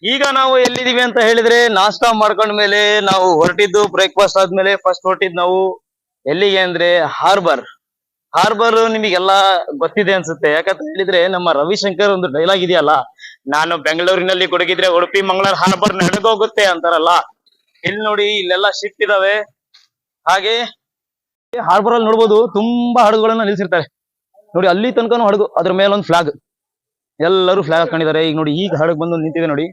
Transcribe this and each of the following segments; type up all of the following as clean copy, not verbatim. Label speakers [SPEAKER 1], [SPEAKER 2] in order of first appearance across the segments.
[SPEAKER 1] ಈಗ ನಾವು ಎಲ್ಲಿದೀವಿ ಅಂತ ಹೇಳಿದ್ರೆ ನಾಷ್ಟಾ ಮಾಡ್ಕೊಂಡ ಮೇಲೆ ನಾವು ಹೊರಟಿದ್ದು ಬ್ರೇಕ್ಫಾಸ್ಟ್ ಆದ್ಮೇಲೆ ಫಸ್ಟ್ ಹೊರಟಿದ್ ನಾವು ಎಲ್ಲಿಗೆ ಅಂದ್ರೆ ಹಾರ್ಬರ್. ಹಾರ್ಬರ್ ನಿಮಗೆಲ್ಲ ಗೊತ್ತಿದೆ ಅನ್ಸುತ್ತೆ, ಯಾಕಂತ ಹೇಳಿದ್ರೆ ನಮ್ಮ ರವಿಶಂಕರ್ ಒಂದು ಡೈಲಾಗ್ ಇದೆಯಲ್ಲ, ನಾನು ಬೆಂಗಳೂರಿನಲ್ಲಿ ಕೊಡಗಿದ್ರೆ ಉಡುಪಿ ಮಂಗಳೂರು ಹಾರ್ಬರ್ ನಡೆದೋಗುತ್ತೆ ಅಂತಾರಲ್ಲ. ಇಲ್ಲಿ ನೋಡಿ ಇಲ್ಲೆಲ್ಲ ಶಿಪ್ ಇದಾವೆ. ಹಾಗೆ ಹಾರ್ಬರ್ ಅಲ್ಲಿ ನೋಡ್ಬೋದು ತುಂಬಾ ಹಡಗುಗಳನ್ನ ನಿಲ್ಸಿರ್ತಾರೆ ನೋಡಿ, ಅಲ್ಲಿ ತನಕನೂ ಹಡಗು, ಅದ್ರ ಮೇಲೊಂದು ಫ್ಲಾಗ್, ಎಲ್ಲರೂ ಫ್ಲಾಗ್ ಹಾಕೊಂಡಿದ್ದಾರೆ. ಈಗ ನೋಡಿ ಈಗ ಹಡಗ್ ಬಂದು ನಿಂತಿದೆ ನೋಡಿ.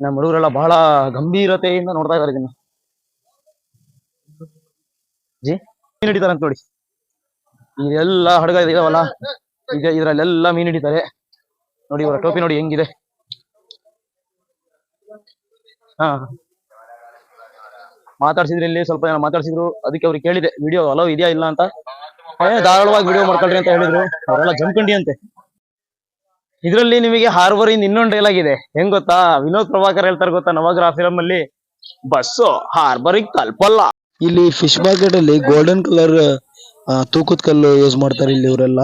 [SPEAKER 1] ನಮ್ಮ ಹುಡುಗರೆಲ್ಲ ಬಹಳ ಗಂಭೀರತೆಯಿಂದ ನೋಡ್ತಾ ಇದಾರೆ ಇದನ್ನ. ಜಿ ಮೀನ್ ಹಿಡಿತಾರಂತ ನೋಡಿ, ಇದೆಲ್ಲ ಹಡಗ ಇದಾವಲ್ಲ, ಈಗ ಇದ್ರಲ್ಲೆಲ್ಲ ಮೀನ್ ಹಿಡಿತಾರೆ ನೋಡಿ. ಇವರ ಟೋಪಿ ನೋಡಿ ಹೆಂಗಿದೆ. ಹಾ, ಮಾತಾಡ್ಸಿದ್ರು ಇಲ್ಲಿ ಸ್ವಲ್ಪ ಜನ ಮಾತಾಡ್ಸಿದ್ರು, ಅದಕ್ಕೆ ಅವ್ರಿಗೆ ಕೇಳಿದೆ ವಿಡಿಯೋ ಅಲೋ ಇದೆಯಾ ಇಲ್ಲ ಅಂತ. ಧಾರಾಳವಾಗಿ ವಿಡಿಯೋ ಮಾಡ್ಕೊಳ್ರಿ ಅಂತ ಹೇಳಿದ್ರು. ಅವರೆಲ್ಲ ಜಂಪ್ಕಂಡಿ ಅಂತೆ. ಇದ್ರಲ್ಲಿ ನಿಮಗೆ ಹಾರ್ಬರ್ ಇಂದ ಇನ್ನೊಂದು ಡೈಲಾಗ್ ಇದೆ, ಹೆಂಗ್ ಗೊತ್ತಾ? ವಿನೋದ್ ಪ್ರಭಾಕರ್ ಹೇಳ್ತಾರೆ ಗೊತ್ತಾ ನವಗ್ರಹ ಫಿಲಮ್ ಅಲ್ಲಿ, ಬಸ್ಸು ಹಾರ್ಬರಿಗೆ ತಲುಪಲ್ಲ.
[SPEAKER 2] ಇಲ್ಲಿ ಫಿಶ್ ಮಾರ್ಕೆಟ್ ಅಲ್ಲಿ ಗೋಲ್ಡನ್ ಕಲರ್ ತೂಕದ ಕಲ್ಲು ಯೂಸ್ ಮಾಡ್ತಾರೆ ಇಲ್ಲಿ ಇವರೆಲ್ಲ.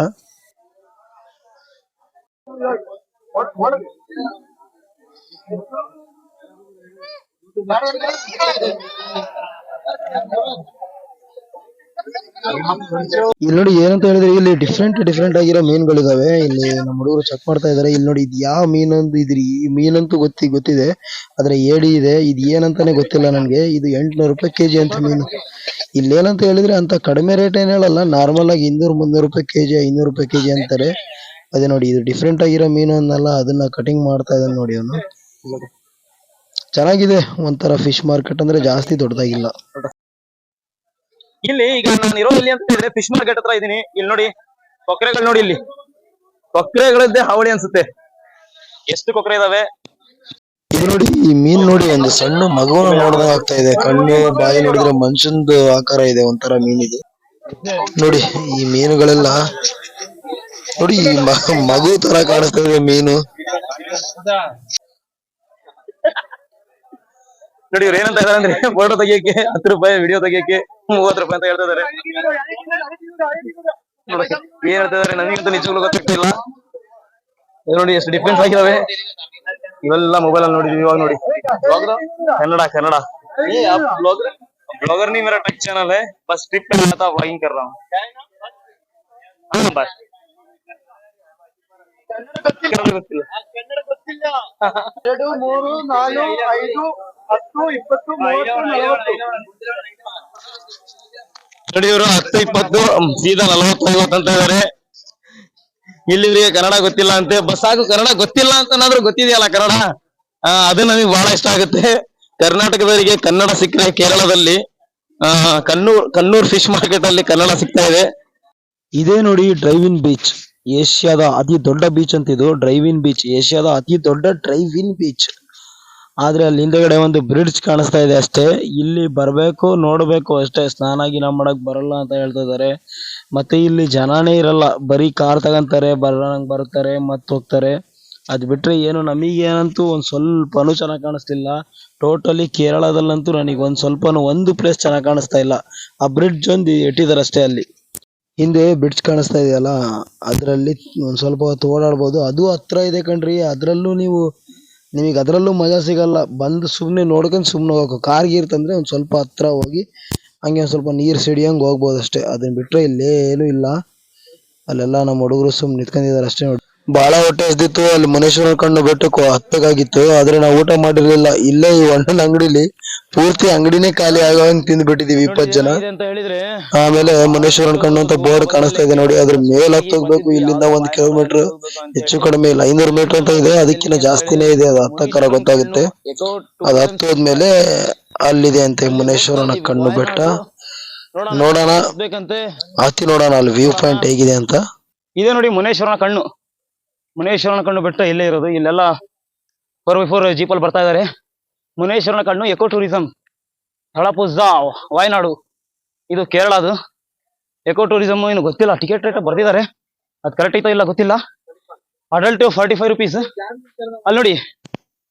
[SPEAKER 2] ಇಲ್ಲಿ ನೋಡಿ ಏನಂತ ಹೇಳಿದ್ರೆ ಇಲ್ಲಿ ಡಿಫ್ರೆಂಟ್ ಆಗಿರೋ ಮೀನುಗಳಿದಾವೆ. ಇಲ್ಲಿ ನಮ್ಮ ಹುಡುಗರು ಚೆಕ್ ಮಾಡ್ತಾ ಇದಾರೆ. ಇಲ್ಲಿ ನೋಡಿ ಇದು ಯಾವ ಮೀನಂದು ಇದ್ರಿ, ಈ ಮೀನಂತೂ ಗೊತ್ತಿದೆ, ಆದ್ರೆ ಏಡಿ ಇದೆ. ಇದು ಏನಂತಾನೆ ಗೊತ್ತಿಲ್ಲ ನನ್ಗೆ. ಇದು 800 ರೂಪಾಯಿ ಕೆಜಿ ಅಂತ ಮೀನು. ಇಲ್ಲೇನಂತ ಹೇಳಿದ್ರೆ ಅಂತ ಕಡಿಮೆ ರೇಟ್ ಏನ್ ಹೇಳಲ್ಲ, ನಾರ್ಮಲ್ ಆಗಿ 200-300 ರೂಪಾಯಿ ಕೆಜಿ, 500 ರೂಪಾಯಿ ಕೆಜಿ ಅಂತಾರೆ. ಅದೇ ನೋಡಿ ಇದು ಡಿಫ್ರೆಂಟ್ ಆಗಿರೋ ಮೀನು ಅನ್ನಲ್ಲ, ಅದನ್ನ ಕಟಿಂಗ್ ಮಾಡ್ತಾ ಇದ್ದಾನೆ ನೋಡಿ ಅವನು. ಚೆನ್ನಾಗಿದೆ, ಒಂಥರ ಫಿಶ್ ಮಾರ್ಕೆಟ್ ಅಂದ್ರೆ ಜಾಸ್ತಿ ದೊಡ್ಡದಾಗಿಲ್ಲ.
[SPEAKER 1] ಇಲ್ಲಿ ಈಗ ನಾನು ಇರೋ ಇಲ್ಲಿ ಅಂತ ಹೇಳಿದ್ರೆ ಫಿಶ್ ಮಾರ್ಕೆಟ್ ಹತ್ರ ಇದೀನಿ. ಇಲ್ಲಿ ನೋಡಿ ಕೊಕ್ರೆಗಳು ನೋಡಿ, ಇಲ್ಲಿ ಕೊಕ್ರೆಗಳದ್ದೇ ಹಾವಳಿ ಅನ್ಸುತ್ತೆ, ಎಷ್ಟು ಕೊಕ್ರೆ ಇದಾವೆ.
[SPEAKER 2] ಇದು ನೋಡಿ ಈ ಮೀನ್ ನೋಡಿ, ಒಂದು ಸಣ್ಣ ಮಗುವನ್ನ ನೋಡ್ದಂಗ ಆಗ್ತಾ ಇದೆ. ಕಣ್ಣು ಬಾಯಿ ನೋಡಿದ್ರೆ ಮನುಷ್ಯಂದು ಆಕಾರ ಇದೆ, ಒಂಥರ ಮೀನಿದೆ ನೋಡಿ. ಈ ಮೀನುಗಳೆಲ್ಲ ನೋಡಿ ಈ ಮಗು ತರ ಕಾಣಿಸ್ತಾ ಇದೆ ಮೀನು.
[SPEAKER 1] ನೋಡಿ ಇವ್ರು ಏನಂತ ಇದಾರೆ ಅಂದ್ರೆ, ಫೋಟೋ ತೆಗಿಯಕ್ಕೆ 10 ರೂಪಾಯಿ, ವಿಡಿಯೋ ತೆಗಿಯಕ್ಕೆ 30 ರೂಪಾಯಿ ಅಂತ ಹೇಳ್ತಾ ಇದಾರೆ. ಏನ್ ಹೇಳ್ತಾ ಇದಾರೆ ನನಗಂತೂ ನಿಜವಾಗ್ಲೂ ಗೊತ್ತಾಗ್ತಿಲ್ಲ. ನೋಡಿ ಎಷ್ಟು ಡಿಫ್ರೆನ್ಸ್ ಆಗಿದಾವೆ. ಇವೆಲ್ಲ ಮೊಬೈಲ್ ಅಲ್ಲಿ ನೋಡಿದೀವಿ. ಇವಾಗ ನೋಡಿ कन्नड़ ब्लॉगर नहीं, मेरा टेक चैनल है, बस ट्रिप पे आया था, व्लॉगिंग कर रहा हूँ. हाँ बस कन्नड़ ಗೊತ್ತಿಲ್ಲ.
[SPEAKER 3] 2 3 4 5 10 20 30 40
[SPEAKER 1] ನೋಡಿ ಇವರು 10 20 ಸೀದಾ 40 50 ಅಂತ ಇದಾರೆ. ಇಲ್ಲಿವರಿಗೆ ಕನ್ನಡ ಗೊತ್ತಿಲ್ಲ ಅಂತೆ. ಬಸ್ ಸಾಕು, ಕನ್ನಡ ಗೊತ್ತಿಲ್ಲ ಅಂತನಾದ್ರೂ ಗೊತ್ತಿದೆಯಲ್ಲ ಕನ್ನಡ, ಅದು ನಮಗೆ ಬಹಳ ಇಷ್ಟ ಆಗುತ್ತೆ. ಕರ್ನಾಟಕದವರಿಗೆ ಕನ್ನಡ ಸಿಕ್ಕರೆ ಕೇರಳದಲ್ಲಿ ಕಣ್ಣೂರ್ ಫಿಶ್ ಮಾರ್ಕೆಟ್ ಅಲ್ಲಿ ಕನ್ನಡ ಸಿಗ್ತಾ ಇದೆ.
[SPEAKER 2] ಇದೇ ನೋಡಿ ಡ್ರೈವಿನ್ ಬೀಚ್, ಏಷ್ಯಾದ ಅತಿ ದೊಡ್ಡ ಬೀಚ್ ಅಂತ ಇದು. ಡ್ರೈವಿನ್ ಬೀಚ್ ಏಷ್ಯಾದ ಅತಿ ದೊಡ್ಡ ಡ್ರೈವಿನ್ ಬೀಚ್. ಆದ್ರೆ ಅಲ್ಲಿ ಹಿಂದೆಗಡೆ ಒಂದು ಬ್ರಿಡ್ಜ್ ಕಾಣಿಸ್ತಾ ಇದೆ ಅಷ್ಟೇ. ಇಲ್ಲಿ ಬರ್ಬೇಕು ನೋಡ್ಬೇಕು ಅಷ್ಟೇ, ಸ್ನಾನ ಗಿನ ಮಾಡಕ್ ಬರಲ್ಲ ಅಂತ ಹೇಳ್ತಾ ಇದಾರೆ. ಮತ್ತೆ ಇಲ್ಲಿ ಜನಾನೇ ಇರಲ್ಲ, ಬರೀ ಕಾರ್ ತಗೊಂತಾರೆ, ಬರ್ತಾರೆ ಮತ್ ಹೋಗ್ತಾರೆ. ಅದ್ ಬಿಟ್ರೆ ಏನು ನಮಗೇನಂತೂ ಒಂದ್ ಸ್ವಲ್ಪನೂ ಚೆನ್ನಾಗ್ ಕಾಣಿಸ್ತಿಲ್ಲ. ಟೋಟಲಿ ಕೇರಳದಲ್ಲಂತೂ ನನಗೆ ಒಂದ್ ಸ್ವಲ್ಪನೂ ಒಂದು ಪ್ಲೇಸ್ ಚೆನ್ನಾಗ್ ಕಾಣಿಸ್ತಾ ಇಲ್ಲ. ಆ ಬ್ರಿಡ್ಜ್ ಒಂದು ಇಟ್ಟಿದ್ದಾರೆ ಅಷ್ಟೇ. ಅಲ್ಲಿ ಹಿಂದೆ ಬ್ರಿಡ್ಜ್ ಕಾಣಿಸ್ತಾ ಇದೆಯಲ್ಲ, ಅದ್ರಲ್ಲಿ ಒಂದ್ ಸ್ವಲ್ಪ ಹೊತ್ತು ಓಡಾಡ್ಬೋದು. ಅದು ಹತ್ರ ಇದೆ ಕಣ್ರಿ. ನಿಮಗೆ ಅದ್ರಲ್ಲೂ ಮಜಾ ಸಿಗಲ್ಲ. ಬಂದು ಸುಮ್ನೆ ನೋಡ್ಕೊಂಡು ಸುಮ್ನೆ ಹೋಗಬೇಕು. ಕಾರ್ ಗೀರ್ ತಂದ್ರೆ ಒಂದ್ ಸ್ವಲ್ಪ ಹತ್ರ ಹೋಗಿ ಹಂಗೆ ಒಂದ್ ಸ್ವಲ್ಪ ನೀರ್ ಸಿಡಿಯಂಗ್ ಹೋಗ್ಬೋದು ಅಷ್ಟೇ. ಅದನ್ನ ಬಿಟ್ರೆ ಇಲ್ಲೇನು ಇಲ್ಲ. ಅಲ್ಲೆಲ್ಲ ನಮ್ಮ ಹುಡುಗರು ಸುಮ್ನೆ ನಿಂತ್ಕೊಂಡಿದ್ದಾರೆ ಅಷ್ಟೇ ನೋಡಿ. ಬಹಳ ಹೊಟ್ಟೆ ಹಸ್ದಿತ್ತು. ಅಲ್ಲಿ ಮುನೇಶ್ವರ ಕಣ್ಣು ಬೆಟ್ಟಕ್ಕೆ ಹತ್ತಬೇಕಾಗಿತ್ತು, ಆದ್ರೆ ನಾವು ಊಟ ಮಾಡಿರ್ಲಿಲ್ಲ. ಇಲ್ಲೇ ಈ ಅಣ್ಣನ ಅಂಗಡಿಲಿ ಪೂರ್ತಿ ಅಂಗಡಿನೇ ಖಾಲಿ ಆಗೋಂಗ್ ತಿಂದ್ಬಿಟ್ಟಿದೀವಿ 20 ಜನ. ಆಮೇಲೆ ಮುನೇಶ್ವರನ್ ಕಣ್ಣು ಅಂತ ಬೋರ್ಡ್ ಕಾಣಿಸ್ತಾ ಇದೆ ನೋಡಿ, ಅದ್ರ ಮೇಲೆ ಹತ್ತೋಗ್ಬೇಕು. ಇಲ್ಲಿಂದ 1 ಕಿಲೋಮೀಟರ್ ಹೆಚ್ಚು ಕಡಿಮೆ ಇಲ್ಲ, 500 ಮೀಟರ್ ಅಂತ ಇದೆ. ಅದಕ್ಕಿಂತ ಜಾಸ್ತಿನೇ ಇದೆ. ಅದು ಹತ್ತಕ್ಕರ ಗೊತ್ತಾಗುತ್ತೆ. ಅದು ಹತ್ತೋದ್ಮೇಲೆ ಅಲ್ಲಿದೆ ಅಂತೆ ಮುನೇಶ್ವರನ ಕಣ್ಣು ಬೆಟ್ಟ. ನೋಡೋಣ, ಹತ್ತಿ ನೋಡೋಣ ಅಲ್ಲಿ ವ್ಯೂ ಪಾಯಿಂಟ್ ಹೇಗಿದೆ ಅಂತ.
[SPEAKER 1] ಇದೆ ನೋಡಿ ಮುನೇಶ್ವರನ ಕಣ್ಣು ಬೆಟ್ಟ ಇಲ್ಲೇ ಇರೋದು. ಇಲ್ಲೆಲ್ಲ 4x4 ಜೀಪಲ್ಲಿ ಬರ್ತಾ ಇದಾರೆ. ಮುನೇಶ್ವರನ ಕಣ್ಣು ಎಕೋ ಟೂರಿಸಂ, ತಳಪುಜ, ವಾಯನಾಡು, ಇದು ಕೇರಳದು ಎಕೋ ಟೂರಿಸಂ. ಏನು ಗೊತ್ತಿಲ್ಲ, ಟಿಕೆಟ್ ರೇಟ್ ಬರ್ದಿದ್ದಾರೆ, ಅದು ಕರೆಕ್ಟ್ ಐತೋ ಇಲ್ಲ ಗೊತ್ತಿಲ್ಲ. Adult 45 rupees. ಅಲ್ಲಿ ನೋಡಿ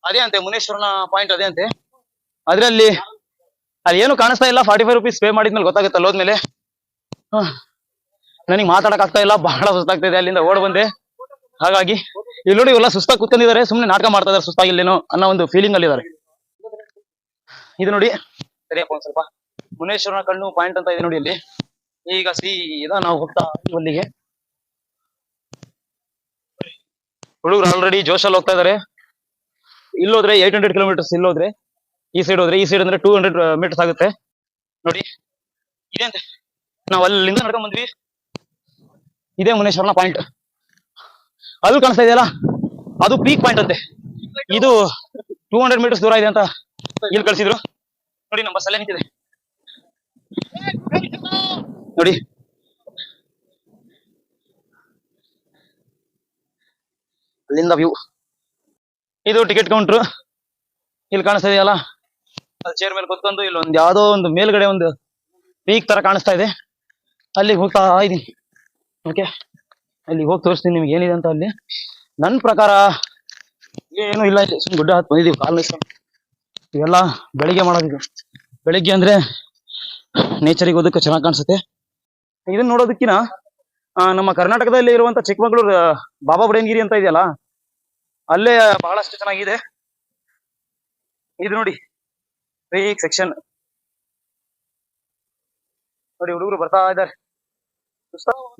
[SPEAKER 1] ಅದೇ ಅಂತೆ ಮುನೇಶ್ವರನ ಪಾಯಿಂಟ್, ಅದೇ ಅಂತೆ. ಆದ್ರೆ ಅಲ್ಲಿ ಏನು ಕಾಣಿಸ್ತಾ ಇಲ್ಲ. 45 ರೂಪೀಸ್ ಪೇ ಮಾಡಿದ್ಮೇಲೆ ಗೊತ್ತಾಗುತ್ತೆ ಅಲ್ಲೋದ್ಮೇಲೆ. ನನಗೆ ಮಾತಾಡಕ್ ಆಗ್ತಾ ಇಲ್ಲ, ಬಹಳ ಸುಸ್ತಾಗ್ತಾ ಇದೆ. ಅಲ್ಲಿಂದ ಓಡ್ ಬಂದೆ. ಹಾಗಾಗಿ ಇಲ್ಲಿ ನೋಡಿ ಇವೆಲ್ಲ ಸುಸ್ತಾಗಿ ಕೂತ್ಕೊಂಡಿದ್ದಾರೆ, ಸುಮ್ನೆ ನಾಟಕ ಮಾಡ್ತಾ ಇದಾರೆ ಸುಸ್ತಾಗಿಲ್ಲೇನೋ ಅನ್ನೋ ಒಂದು ಫೀಲಿಂಗ್ ಅಲ್ಲಿ ಇದಾರೆ. ಇದು ನೋಡಿ ಸರಿಯಪ್ಪ ಒಂದ್ ಸ್ವಲ್ಪ ಮುನೇಶ್ವರನ ಕಣ್ಣು ಪಾಯಿಂಟ್ ಅಂತ ಇದೆ ನೋಡಿ ಇಲ್ಲಿ. ಈಗ ಸೀದಾ ನಾವು ಹೋಗ್ತಾ ಇದೀವಿ ಅಲ್ಲಿಗೆ. ಹುಡುಗರು ಆಲ್ರೆಡಿ ಜೋಶಲ್ಲಿ ಹೋಗ್ತಾ ಇದಾರೆ. ಇಲ್ಲೋದ್ರೆ 800 ಕಿಲೋಮೀಟರ್ಸ್, ಇಲ್ಲೋದ್ರೆ ಈ ಸೈಡ್ ಹೋದ್ರೆ, ಈ ಸೈಡ್ ಅಂದ್ರೆ 200 ಮೀಟರ್ಸ್ ಆಗುತ್ತೆ ನೋಡಿ. ಇದೆ ಅಂತೆ, ನಾವು ಅಲ್ಲಿಂದ ನಡ್ಕೊಂಡ್ ಬಂದ್ವಿ. ಇದೇ ಮುನೇಶ್ವರನ ಪಾಯಿಂಟ್, ಅಲ್ಲಿ ಕಾಣಿಸ್ತಾ ಇದೆಯಲ್ಲ ಅದು ಪೀಕ್ ಪಾಯಿಂಟ್ ಅಂತೆ. ಇದು 200 ಮೀಟರ್ಸ್ ದೂರ ಇದೆ ಅಂತ ಇಲ್ಲಿ ಕಳ್ಸಿದ್ರು ನೋಡಿ. ನಮ್ಮ ಬಸ್ ಅಲ್ಲೇ ನಿಂತಿದೆ ನೋಡಿ. ಅಲ್ಲಿಂದ ವ್ಯೂ. ಇದು ಟಿಕೆಟ್ ಕೌಂಟ್ರು, ಇಲ್ಲಿ ಕಾಣಿಸ್ತಾ ಇದೆಯಲ್ಲ ಅದು ಚೇರ್ ಮೇಲೆ ಕೂತ್ಕೊಂಡು ಇಲ್ಲಿ ಒಂದು ಯಾವ್ದೋ ಒಂದು ಮೇಲ್ಗಡೆ ಒಂದು ಪೀಕ್ ತರ ಕಾಣಿಸ್ತಾ ಇದೆ. ಅಲ್ಲಿಗೆ ಹೋಗ್ತಾ ಇದೀನಿ. ಓಕೆ, ಅಲ್ಲಿಗೆ ಹೋಗಿ ತೋರಿಸ್ತೀನಿ ನಿಮ್ಗೆ ಏನಿದೆ ಅಂತ. ಅಲ್ಲಿ ನನ್ನ ಪ್ರಕಾರ ಏನು ಇಲ್ಲ, ಇಲ್ಲಿ ಸುಮ್ಮನೆ ಗುಡ್ಡ ಹತ್ತು ಬಂದಿದ್ದೀವಿ ಕಾಲ್ ನಿಲ್ಸ್ಕೊಂಡು. ಇವೆಲ್ಲ ಬೆಳಿಗ್ಗೆ ಮಾಡೋದಿದೆ. ಬೆಳಿಗ್ಗೆ ಅಂದ್ರೆ ನೇಚರಿಗೆ ಓದಕ್ಕೆ ಚೆನ್ನಾಗಿ ಕಾಣಿಸುತ್ತೆ. ಇದನ್ನ ನೋಡೋದಕ್ಕಿನ ನಮ್ಮ ಕರ್ನಾಟಕದಲ್ಲಿ ಇರುವಂತ ಚಿಕ್ಕಮಗಳೂರು ಬಾಬಾ ಬುಡನ್ಗಿರಿ ಅಂತ ಇದೆಯಲ್ಲ, ಅಲ್ಲೇ ಬಹಳಷ್ಟು ಚೆನ್ನಾಗಿದೆ. ಇದು ನೋಡಿ ಪೀಕ್ ಸೆಕ್ಷನ್ ನೋಡಿ. ಹುಡುಗರು ಬರ್ತಾ ಇದ್ದಾರೆ.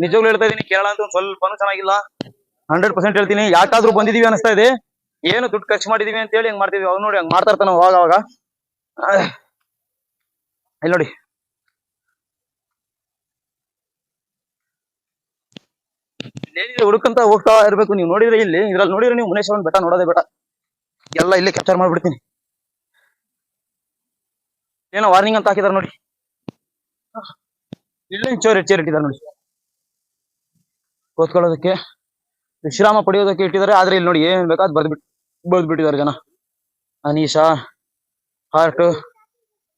[SPEAKER 1] ನಿಜವಾಗ್ಲೂ ಹೇಳ್ತಾ ಇದೀನಿ, ಕೇರಳ ಅಂತ ಸ್ವಲ್ಪನೂ ಚೆನ್ನಾಗಿಲ್ಲ. 100% ಹೇಳ್ತೀನಿ. ಯಾಕಾದ್ರೂ ಬಂದಿದೀವಿ ಅನಿಸ್ತಾ ಇದೆ, ಏನು ದುಡ್ಡು ಖರ್ಚು ಮಾಡಿದೀವಿ ಅಂತ ಹೇಳಿ ಹಂಗ್ ಮಾಡ್ತಿದ್ವಿ. ಅವ್ ನೋಡಿ ಹಂಗ್ ಮಾಡ್ತಾ ಇರ್ತಾನೆ ಅವಾಗ. ಇಲ್ಲಿ ನೋಡಿ ಏನಿದೆ ಹುಡುಕಂತ ಹೋಗ್ತಾ ಇರ್ಬೇಕು. ನೀವು ನೋಡಿದ್ರೆ ಇಲ್ಲಿ ಇದ್ರಲ್ಲಿ ನೋಡಿದ್ರೆ ನೀವು ಮುನೇಶ್ವರನ್ ಬೆಟ್ಟ ನೋಡೋದೇ ಬೇಡ, ಎಲ್ಲ ಇಲ್ಲೇ ಕ್ಯಾಪ್ಚರ್ ಮಾಡ್ಬಿಡ್ತೀನಿ. ಏನೋ ವಾರ್ನಿಂಗ್ ಅಂತ ಹಾಕಿದಾರೆ ನೋಡಿ. ಇಲ್ಲೇ ಚೇರ್ ಇಟ್ಟಿದ್ದಾರೆ ನೋಡಿ, ಕೂತ್ಕೊಳ್ಳೋದಕ್ಕೆ, ವಿಶ್ರಾಮ ಪಡೆಯೋದಕ್ಕೆ ಇಟ್ಟಿದ್ದಾರೆ. ಆದ್ರೆ ಇಲ್ಲಿ ನೋಡಿ ಏನ್ ಬೇಕಾದ್ ಬರ್ದ್ಬಿಟ್ಟಿದ್ದಾರೆ ಜನ. ಅನೀಶಾ, ಹಾರ್ಟ್.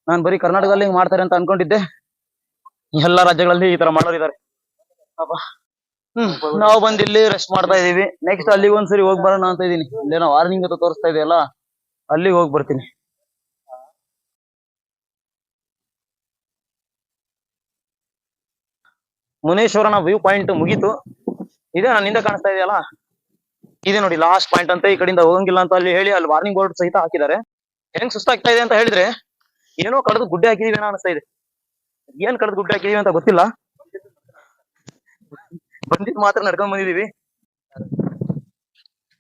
[SPEAKER 1] ನಾನ್ ಬರೀ ಕರ್ನಾಟಕದಲ್ಲಿ ಹಿಂಗ್ ಮಾಡ್ತಾರೆ ಅಂತ ಅನ್ಕೊಂಡಿದ್ದೆ, ಎಲ್ಲಾ ರಾಜ್ಯಗಳಲ್ಲಿ ಈ ತರ ಮಾಡೋರಿದ್ದಾರೆ. ಅಪ್ಪ ನಾವು ಬಂದ್ ಇಲ್ಲಿ ರೆಸ್ಟ್ ಮಾಡ್ತಾ ಇದೀವಿ. ನೆಕ್ಸ್ಟ್ ಅಲ್ಲಿಗೆ ಒಂದ್ಸರಿ ಹೋಗಿ ಬರೋಣ ಅಂತ ಇದೀನಿ. ಇಲ್ಲೇನೋ ವಾರ್ನಿಂಗ್ ಅಂತ ತೋರಿಸ್ತಾ ಇದೆಯಲ್ಲ, ಅಲ್ಲಿಗೆ ಹೋಗಿ ಬರ್ತೀನಿ. ಮುನೇಶ್ವರನ ವ್ಯೂ ಪಾಯಿಂಟ್ ಮುಗೀತು. ಇದೇ ನನ್ನಿಂದ ಕಾಣಿಸ್ತಾ ಇದೆಯಲ್ಲ, ಇದೆ ನೋಡಿ ಲಾಸ್ಟ್ ಪಾಯಿಂಟ್ ಅಂತ. ಈ ಕಡೆಯಿಂದ ಹೋಗಂಗಿಲ್ಲ ಅಂತ ಅಲ್ಲಿ ಹೇಳಿ ಅಲ್ಲಿ ವಾರ್ನಿಂಗ್ ಬೋರ್ಡ್ ಸಹಿತ ಹಾಕಿದ್ದಾರೆ. ಹೆಂಗ್ ಸುಸ್ತಾಗ್ತಾ ಇದೆ ಅಂತ ಹೇಳಿದ್ರೆ, ಏನೋ ಕಳೆದು ಗುಡ್ಡೆ ಹಾಕಿದೀವಿ ಏನೋ ಅನಿಸ್ತಾ ಇದೆ. ಏನ್ ಕಳೆದು ಗುಡ್ಡೆ ಹಾಕಿದೀವಿ ಅಂತ ಗೊತ್ತಿಲ್ಲ. ಬಂದಿದ್ ಮಾತ್ರ ನಡ್ಕೊಂಡ್ ಬಂದಿದೀವಿ.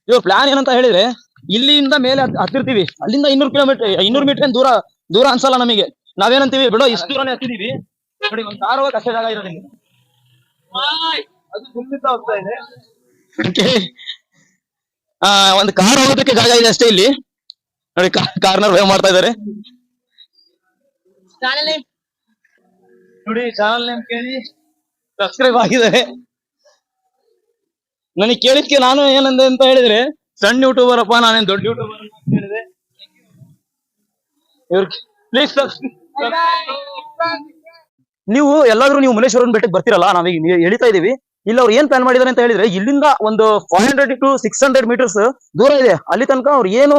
[SPEAKER 1] ಇವಾಗ ಪ್ಲಾನ್ ಏನಂತ ಹೇಳಿದ್ರೆ, ಇಲ್ಲಿಂದ ಮೇಲೆ ಹತ್ತಿರ್ತೀವಿ. ಅಲ್ಲಿಂದ 200 ಮೀಟರ್ ಏನ್ ದೂರ ಅನ್ಸಲ್ಲ ನಮಗೆ. ನಾವೇನಂತೀವಿ, ಬಿಡೋ ಇಷ್ಟು ದೂರನೇ ಹತ್ತಿದೀವಿ ನೋಡಿ. ಒಂದ್ ಕಾರ್ ಹೋಗಕ್ಕೆ ಅಷ್ಟೇ ಜಾಗ ಇರೋದಿಲ್ಲ, ಅದು ಸುಮ್ಮಿತ ಹೋಗ್ತಾ ಇದೆ. ಒಂದ್ ಕಾರ್ ಹೋಗೋದಕ್ಕೆ ಜಾಗ ಇದೆ ಅಷ್ಟೇ ಇಲ್ಲಿ ನೋಡಿ. ಕಾರ್ನರ್ ವೇವ್ ಮಾಡ್ತಾ ಇದಾರೆ ನೋಡಿ. ಚಾನಲ್ ನೇಮ್ ಕೇಳಿ ಸಬ್ಸ್ಕ್ರೈಬ್ ಆಗಿದ್ದಾರೆ. ನನಗೆ ಕೇಳಿದ್ಕೆ ನಾನು ಏನಂದೆ ಅಂತ ಹೇಳಿದ್ರೆ, ಸಣ್ಣ ಯೂಟ್ಯೂಬರ್ ಅಪ್ಪ, ನಾನೇನ್ ದೊಡ್ಡ ಯೂಟ್ಯೂಬರ್ ಅಂತ ಹೇಳಿದೆ. ಪ್ಲೀಸ್ ನೀವು ಎಲ್ಲಾದ್ರೂ ನೀವು ಮುನೇಶ್ವರನ್ ಬೆಟ್ಟಕ್ಕೆ ಬರ್ತಿರಲ್ಲ, ನಾವೀಗ ಎಳಿತಾ ಇದೀವಿ. ಇಲ್ಲಿ ಅವ್ರು ಏನ್ ಪ್ಲಾನ್ ಮಾಡಿದಾರೆ ಅಂತ ಹೇಳಿದ್ರೆ, ಇಲ್ಲಿಂದ ಒಂದು 500 to 600 ಮೀಟರ್ಸ್ ದೂರ ಇದೆ. ಅಲ್ಲಿ ತನಕ ಅವ್ರು ಏನು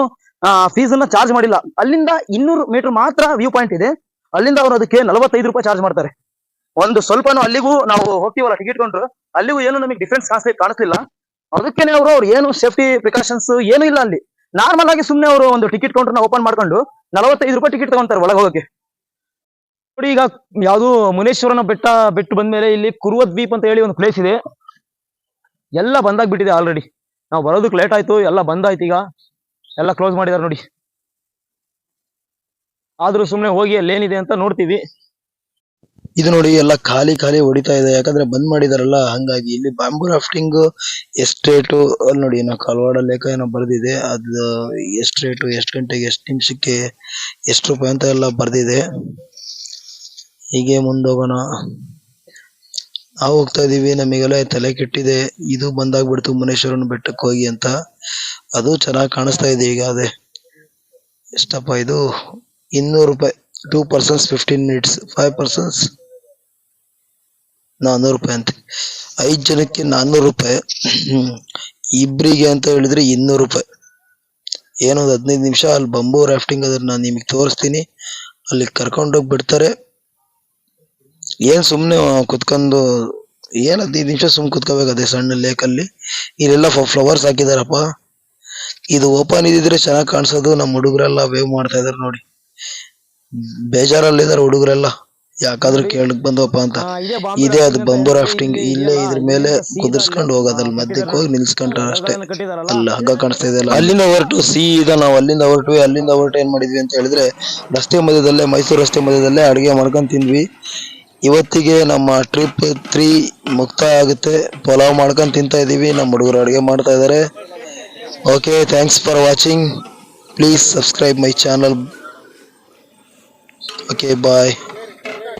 [SPEAKER 1] ಫೀಸ್ ಅನ್ನ ಚಾರ್ಜ್ ಮಾಡಿಲ್ಲ. ಅಲ್ಲಿಂದ 200 ಮೀಟರ್ ಮಾತ್ರ ವ್ಯೂ ಪಾಯಿಂಟ್ ಇದೆ. ಅಲ್ಲಿಂದ ಅವ್ರು ಅದಕ್ಕೆ 45 ರೂಪಾಯಿ ಚಾರ್ಜ್ ಮಾಡ್ತಾರೆ. ಒಂದು ಸ್ವಲ್ಪನೂ ಅಲ್ಲಿಗೂ ನಾವು ಹೋಗ್ತೀವಲ್ಲ ಟಿಕೆಟ್ ಕೊಂಡ್ರು, ಅಲ್ಲಿಗೂ ಏನು ನಮಗೆ ಡಿಫ್ರೆನ್ಸ್ ಕಾಣಿಸ್ಲಿಲ್ಲ. ಅದಕ್ಕೇನೆ ಅವ್ರು ಏನು ಸೇಫ್ಟಿ ಪ್ರಿಕಾಷನ್ಸ್ ಏನು ಇಲ್ಲ ಅಲ್ಲಿ. ನಾರ್ಮಲ್ ಆಗಿ ಸುಮ್ನೆ ಅವರು ಒಂದು ಟಿಕೆಟ್ ಕೌಂಟರ್ನ ಓಪನ್ ಮಾಡ್ಕೊಂಡು 45 ರೂಪಾಯಿ ಟಿಕೆಟ್ ತಗೊಂತಾರೆ ಒಳಗೆ ಹೋಗಕ್ಕೆ ನೋಡಿ. ಈಗ ಯಾವ್ದು ಮುನೇಶ್ವರನ ಬೆಟ್ಟ ಬಂದ್ಮೇಲೆ ಇಲ್ಲಿ ಕುರುವ ದ್ವೀಪ್ ಅಂತ ಹೇಳಿ ಒಂದು ಪ್ಲೇಸ್ ಇದೆ. ಎಲ್ಲ ಬಂದಾಗ್ಬಿಟ್ಟಿದೆ ಆಲ್ರೆಡಿ. ನಾವು ಬರೋದಕ್ಕೆ ಲೇಟ್ ಆಯ್ತು, ಎಲ್ಲ ಬಂದಾಯ್ತು. ಈಗ ಎಲ್ಲ ಕ್ಲೋಸ್ ಮಾಡಿದಾರೆ ನೋಡಿ. ಆದ್ರೂ ಸುಮ್ನೆ ಹೋಗಿ ಅಲ್ಲೇನಿದೆ ಅಂತ ನೋಡ್ತೀವಿ.
[SPEAKER 2] ಇದು ನೋಡಿ ಎಲ್ಲ ಖಾಲಿ ಹೊಡಿತಾ ಇದೆ, ಯಾಕಂದ್ರೆ ಬಂದ್ ಮಾಡಿದಾರಲ್ಲ. ಹಂಗಾಗಿ ಇಲ್ಲಿ ಬ್ಯಾಂಬೂ ರಾಫ್ಟಿಂಗ್ ಎಸ್ಟೇಟು ಅಲ್ಲಿ ನೋಡಿ, ಏನೋ ಕಾಲ್ವಾಡ ಲೇಖ ಏನೋ ಬರ್ದಿದೆ. ಅದು ಎಷ್ಟು ರೇಟು, ಎಷ್ಟು ಗಂಟೆಗೆ, ಎಷ್ಟು ನಿಮಿಷಕ್ಕೆ, ಎಷ್ಟು ರೂಪಾಯಿ ಅಂತ ಎಲ್ಲ ಬರ್ದಿದೆ. ಹೀಗೆ ಮುಂದೋಗೋಣ. ನಾವು ಹೋಗ್ತಾ ಇದೀವಿ, ನಮಗೆಲ್ಲ ತಲೆ ಕೆಟ್ಟಿದೆ. ಇದು ಬಂದಾಗ್ಬಿಡ್ತು ಮುನೇಶ್ವರನ ಬೆಟ್ಟಕ್ಕೆ ಹೋಗಿ ಅಂತ. ಅದು ಚೆನ್ನಾಗಿ ಕಾಣಿಸ್ತಾ ಇದೆ ಈಗ. ಅದೇ ಎಷ್ಟಪ್ಪ ಇದು, 200 ರೂಪಾಯಿ. 2 persons 15 minutes, 5 persons 400 ರೂಪಾಯಿ ಅಂತೆ. 5 ಜನಕ್ಕೆ 400 ರೂಪಾಯಿ, ಇಬ್ರಿಗೆ ಅಂತ ಹೇಳಿದ್ರೆ 200 ರೂಪಾಯಿ. ಏನೋ 15 ನಿಮಿಷ ಅಲ್ಲಿ ಬಂಬೂ ರಾಫ್ಟಿಂಗ್ ಅದನ್ನ ನಾನು ನಿಮಗೆ ತೋರಿಸ್ತೀನಿ. ಅಲ್ಲಿ ಕರ್ಕೊಂಡೋಗಿ ಬಿಡ್ತಾರೆ. ಏನ್ ಸುಮ್ನೆ ಕುತ್ಕೊಂಡು ಏನ್ 15 ನಿಮಿಷ ಸುಮ್ ಕುತ್ಕೋಬೇಕು ಅದೇ ಸಣ್ಣ ಲೇಕಲ್ಲಿ. ಇಲ್ಲೆಲ್ಲ ಫ್ಲವರ್ಸ್ ಹಾಕಿದಾರಪ್ಪ. ಇದು ಓಪನ್ ಇದ್ದಿದ್ರೆ ಚೆನ್ನಾಗಿ ಕಾಣಿಸೋದು. ನಮ್ಮ ಹುಡುಗರೆಲ್ಲ ವೇವ್ ಮಾಡ್ತಾ ಇದಾರೆ ನೋಡಿ. ಬೇಜಾರಲ್ಲಿದ್ದಾರೆ ಹುಡುಗರೆಲ್ಲ, ಯಾಕಾದ್ರೂ ಕೇಳಕ್ ಬಂದವಪ್ಪ ಅಂತ. ಇದೇ ಅದು ಬಂಬೂ ರಾಫ್ಟಿಂಗ್. ಇಲ್ಲೇ ಇದ್ರ ಮೇಲೆ ಕುದುರ್ಸ್ಕೊಂಡು ಹೋಗೋದಲ್ಲಿ ಮಧ್ಯಕ್ಕೆ ಹೋಗಿ ನಿಲ್ಸ್ಕೊಂಡ್ರೆ ಅಷ್ಟೇ. ಅಲ್ಲ ಹಗ್ಗ ಕಾಣಿಸ್ತಾ ಇದೆಯಲ್ಲ, ಅಲ್ಲಿಂದ ಹೊರಟು ಸೀದಾ ನಾವು ಅಲ್ಲಿಂದ ಹೊರಟು ಏನ್ ಮಾಡಿದ್ವಿ ಅಂತ ಹೇಳಿದ್ರೆ, ರಸ್ತೆ ಮಧ್ಯದಲ್ಲೇ, ಮೈಸೂರು ರಸ್ತೆ ಮಧ್ಯದಲ್ಲೇ ಅಡುಗೆ ಮಾಡ್ಕೊಂಡು ತಿಂದ್ವಿ. ಇವತ್ತಿಗೆ ನಮ್ಮ ಟ್ರಿಪ್ 3 ಮುಕ್ತಾಯ ಆಗುತ್ತೆ. ಪಲಾವ್ ಮಾಡ್ಕೊಂಡು ತಿಂತಾ ಇದೀವಿ. ನಮ್ಮ ಹುಡುಗರು ಅಡುಗೆ ಮಾಡ್ತಾ ಇದಾರೆ. Okay, thanks for watching. Please subscribe my channel. Okay, bye.